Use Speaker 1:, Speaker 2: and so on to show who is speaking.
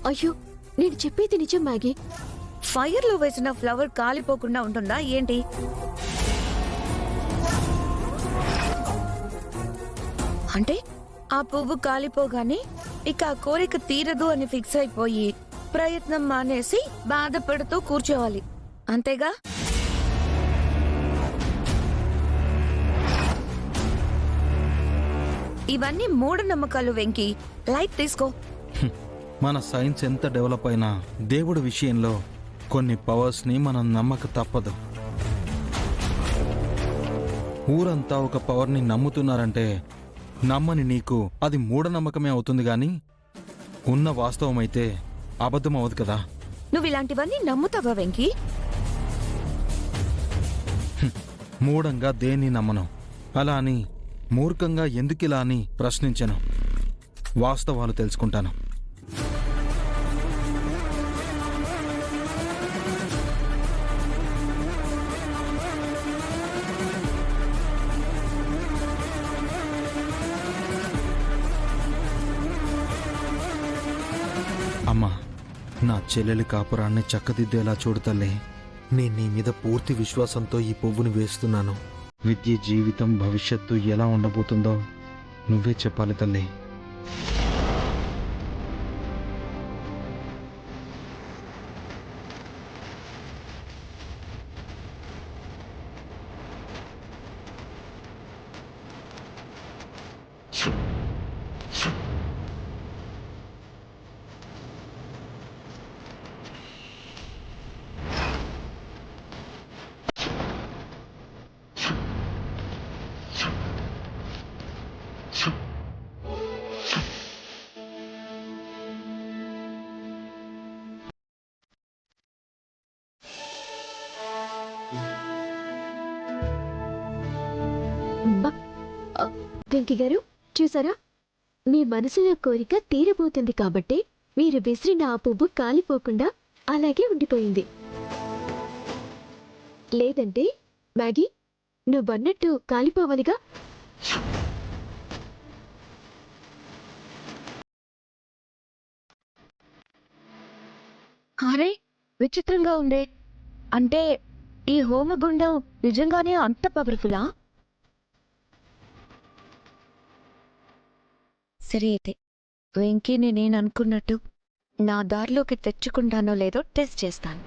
Speaker 1: అయ్యో, నేను చెప్పేది నిజం మ్యాగీ.
Speaker 2: ఫైర్ లో వేసిన ఫ్లవర్ కాలిపోకుండా ఉంటుందా ఏంటి? అంటే ఆ పువ్వు కాలిపోగానే ఇక ఆ కోరిక తీరదు అని ఫిక్స్ అయిపోయి ప్రయత్నం మానేసి బాధపడుతూ కూర్చోవాలి, అంతేగా? ఇవన్నీ మూఢనమ్మకాలు వెంకీ. లైట్ తీసుకో.
Speaker 3: మన సైన్స్ ఎంత డెవలప్ అయినా దేవుడి విషయంలో కొన్ని పవర్స్ని మనం నమ్మక తప్పదు. ఊరంతా ఒక పవర్ని నమ్ముతున్నారంటే నమ్మని నీకు అది మూఢనమ్మకమే అవుతుంది గాని ఉన్న వాస్తవమైతే అబద్ధం అవదు కదా.
Speaker 2: నువ్వు ఇలాంటివన్నీ నమ్ముతావా వెంకీ?
Speaker 3: మూఢంగా దేన్ని నమ్మను, అలా అని మూర్ఖంగా ఎందుకిలా అని ప్రశ్నించను. వాస్తవాలు తెలుసుకుంటాను. అమ్మా, నా చెల్లెలి కాపురాన్ని చక్కదిద్దేలా చూడు తల్లి.
Speaker 4: నేను నీ మీద పూర్తి విశ్వాసంతో ఈ పువ్వుని వేస్తున్నాను.
Speaker 3: విద్య, జీవితం, భవిష్యత్తు ఎలా ఉండబోతుందో నువ్వే చెప్పాలి తల్లి.
Speaker 1: వెంకీ గారు, చూసారా? మీ మనసులో కోరిక తీరబోతుంది కాబట్టి మీరు విసిరిన ఆ పువ్వు కాలిపోకుండా అలాగే ఉండిపోయింది. లేదంటే మ్యాగీ, నువ్వన్నట్టు కాలిపోవాలిగా.
Speaker 2: అరే, విచిత్రంగా ఉందే. అంటే ఈ హోమగుండం నిజంగానే అంత పవర్ఫులా? సరే అయితే వెంకీని నేను అనుకున్నట్టు నా దారిలోకి తెచ్చుకుంటానో లేదో టెస్ట్ చేస్తాను.